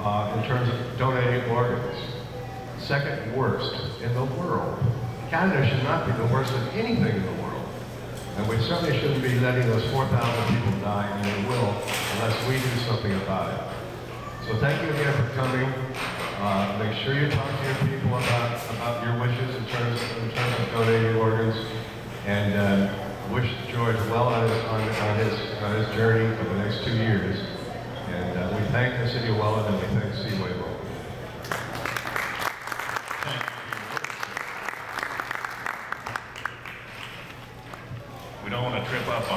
in terms of donating organs. Second worst in the world. Canada should not be the worst of anything in the world. And we certainly shouldn't be letting those 4,000 people die, and they will, unless we do something about it. So thank you again for coming. Make sure you talk to your people about your wishes in terms of donating organs, and wish George well on his journey for the next 2 years. And we thank the City of Welland, and we thank Seaway Welland. We don't want to trip up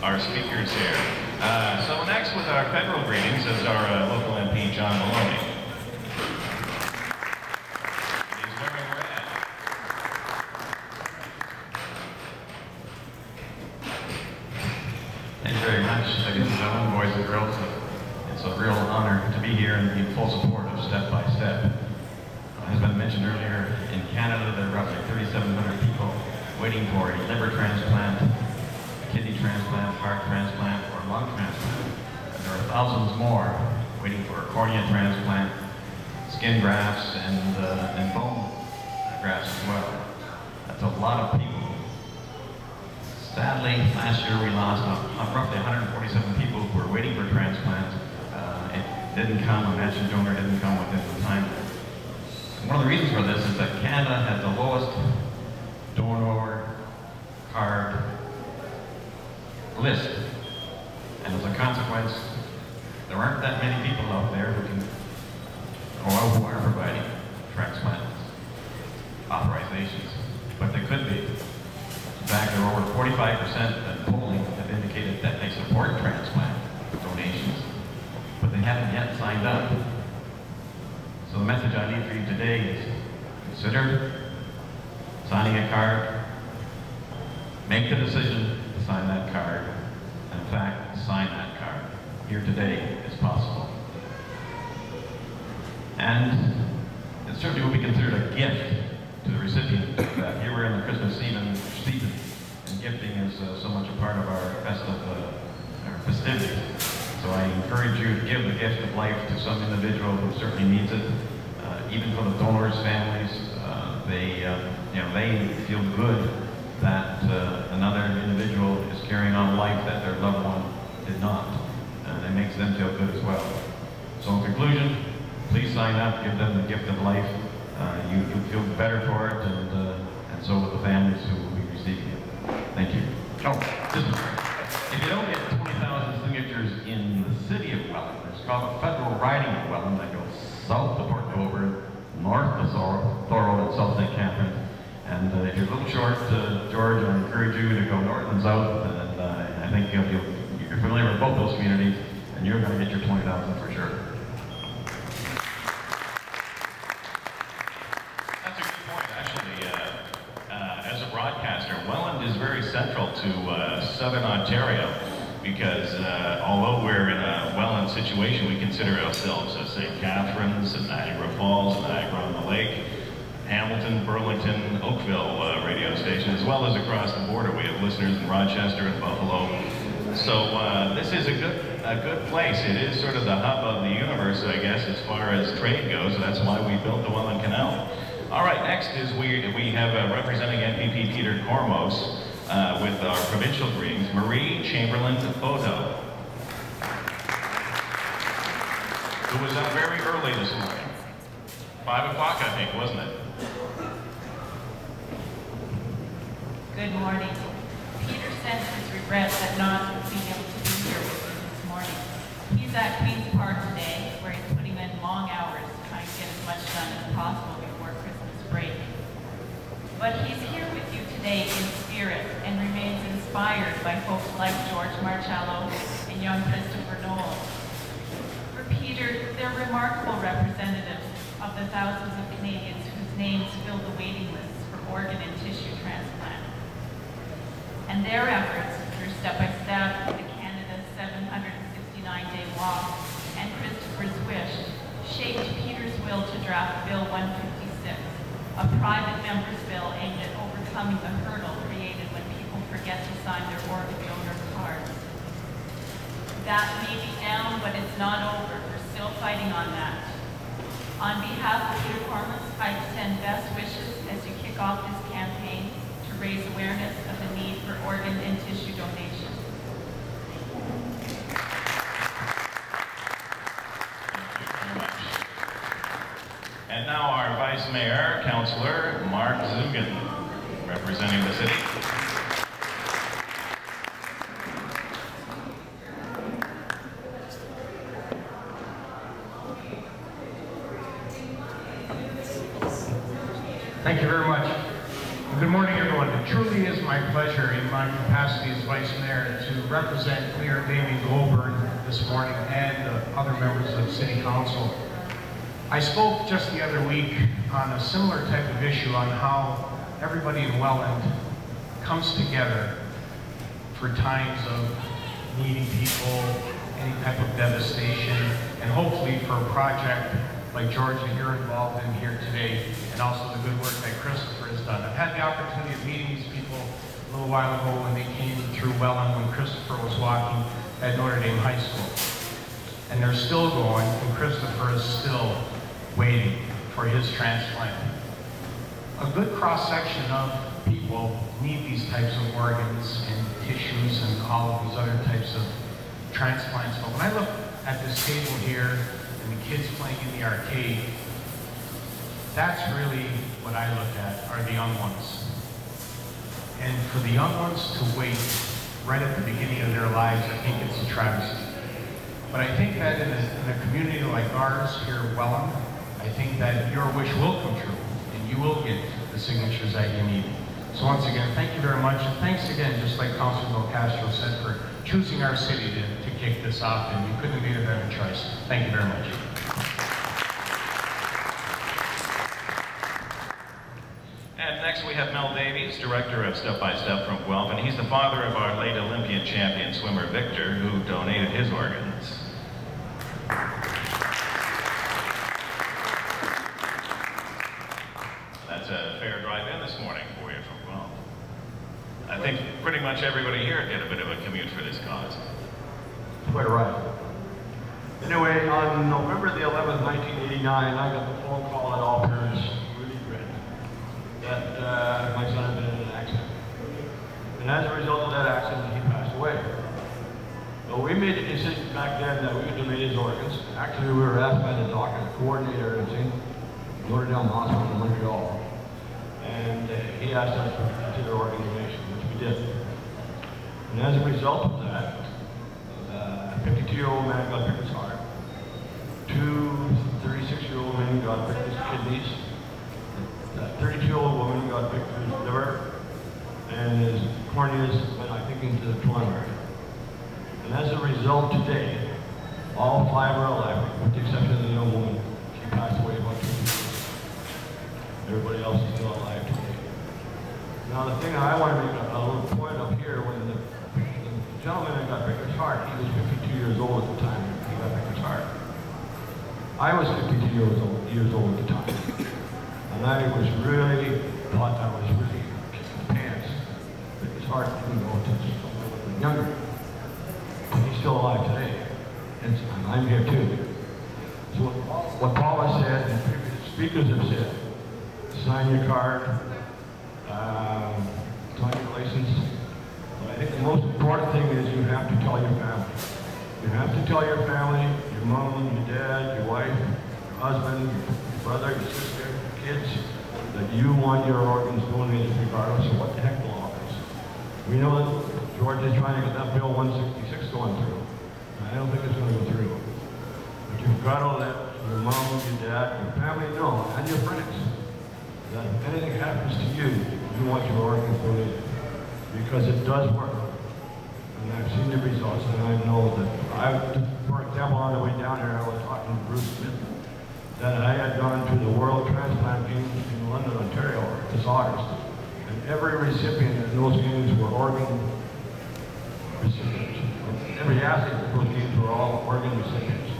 our speakers here. So next with our federal greetings is our local MP, John Maloney. He's wearing red. Thank you very much, ladies and gentlemen, boys and girls. It's a real honor to be here and be in full support of Step by Step. As been mentioned earlier, in Canada there are roughly 3,700 people waiting for a liver transplant, kidney transplant, heart transplant, or lung transplant. And there are thousands more waiting for a cornea transplant, skin grafts, and bone grafts as well. That's a lot of people. Sadly, last year we lost roughly 147 people who were waiting for transplants. It didn't come, a matching donor didn't come within the time. One of the reasons for this is that Canada has the lowest donor card list. And as a consequence, there aren't that many people out there who are providing transplant authorizations, but there could be. In fact, there are over 45% in polling have indicated that they support transplant donations, but they haven't yet signed up. So the message I leave for you today is consider signing a card, make the decision to sign that card, and in fact, sign that card. Here today is possible. And it certainly will be considered a gift to the recipient that here we're in the Christmas season, and gifting is so much a part of our festivities. So I encourage you to give the gift of life to some individual who certainly needs it. Even for the donors' families, they feel good that another individual is carrying on life that their loved one did not, and it makes them feel good as well. So in conclusion, please sign up, give them the gift of life. You feel better for it, and so will the families who will be receiving it. Thank you. Oh, just a second. If you don't get 20,000 signatures in the city of Welland, there's called a federal riding of Welland that goes south to Port Dover, north to Thorold, and south to Catherine. And if you're a little short, George, I encourage you to go north and south, and I think you're familiar with both those communities, and you're going to get your 20,000 for sure. That's a good point, actually. As a broadcaster, Welland is very central to Southern Ontario, because although we're in a Welland situation, we consider ourselves as St. Catharines and Niagara Falls, Niagara-on-the-Lake, Hamilton, Burlington, Oakville radio station, as well as across the border. We have listeners in Rochester and Buffalo. So this is a good place. It is sort of the hub of the universe, I guess, as far as trade goes. That's why we built the Welland Canal. All right, next is we have representing MPP Peter Cormos with our provincial greetings, Marie Chamberlain-Odo, who was up very early this morning. 5 o'clock, I think, wasn't it? Good morning. Peter sends his regrets at not being able to be here with you this morning. He's at Queen's Park today, where he's putting in long hours trying to get as much done as possible before Christmas break. But he's here with you today in spirit and remains inspired by folks like George Marcello and young Christopher Noel. For Peter, they're remarkable representatives of the thousands of Canadians whose names fill the waiting lists for organ and tissue transplant. And their efforts through Step by Step, the Canada's 769-day walk, and Christopher's wish shaped Peter's will to draft Bill 156, a private member's bill aimed at overcoming the hurdle created when people forget to sign their organ donor cards. That may be down, but it's not over for fighting on that. On behalf of Peter Cormus, I extend best wishes as you kick off this campaign to raise awareness of the need for organ and tissue donation. And now our Vice Mayor, Councillor Mark Zugan, representing the city. Thank you very much. Good morning, everyone. It truly is my pleasure in my capacity as Vice Mayor to represent Mayor Damien Goldberg this morning and other members of City Council. I spoke just the other week on a similar type of issue on how everybody in Welland comes together for times of needing people, any type of devastation, and hopefully for a project like George that you're involved in here today, and also the good work that Christopher has done. I've had the opportunity of meeting these people a little while ago when they came through Welland when Christopher was walking at Notre Dame High School. And they're still going, and Christopher is still waiting for his transplant. A good cross-section of people need these types of organs and tissues and all of these other types of transplants. But when I look at this table here and the kids playing in the arcade, that's really what I look at, are the young ones. And for the young ones to wait right at the beginning of their lives, I think it's a travesty. But I think that in a community like ours here in Welland, I think that your wish will come true, and you will get the signatures that you need. So once again, thank you very much, and thanks again, just like Councilor Del Castro said, for choosing our city to kick this off, and you couldn't have made a better choice. Thank you very much. And next we have Mel Davies, Director of Step by Step from Guelph, and he's the father of our late Olympian champion swimmer Victor, who donated his organs. That's a fair drive in this morning for you from Guelph. I think pretty much everybody here did a bit of a commute for this cause. Quite right. Anyway, on November the 11th, 1989, I got the phone call that all parents really dread that my son had been in an accident. And as a result of that accident, he passed away. So we made a decision back then that we would donate his organs. Actually, we were asked by the doctor, the coordinator in St. Notre Dame Hospital in Montreal. And he asked us to consider organ donation, which we did. And as a result of that, a 52-year-old man got Victor's heart. Two 36-year-old men got Victor's kidneys. A 32-year-old woman got Victor's liver. And his corneas went, I think, into the Toronto area. And as a result today, all five are alive, with the exception of the young woman. She passed away about 2 weeks ago. Everybody else is still alive today. Now the thing I want to make a little point up here, when the gentleman that got Victor's heart, he was 52 years old at the time he got Victor's heart. I was 52 years old at the time. And I was really, thought I was really kicking the pants. Victor's heart didn't go to someone younger. And he's still alive today. And I'm here too. So what Paul has said, and previous speakers have said, sign your card, sign your license. But I think the most important thing is you have to tell your family. You have to tell your family, your mom, your dad, your wife, your husband, your brother, your sister, your kids, that you want your organs donated regardless of what the heck the law is. We know that George is trying to get that Bill 166 going through. I don't think it's going to go through. But you've got to let your mom, your dad, your family know, and your friends, that if anything happens to you, you want your organs donated. Because it does work. And I've seen the results, and I know that for example, on the way down here, I was talking to Bruce Smith, that I had gone to the World Transplant Games in London, Ontario this August. And every recipient in those games were organ recipients. Every athlete in those games were all organ recipients.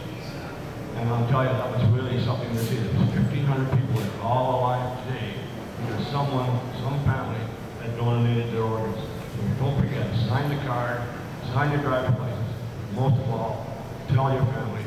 And I'll tell you, that was really something to see. There was 1,500 people that are all alive today because someone, some family, had donated their organs. So don't forget, sign the card, sign your driver's license. Most of all, tell your family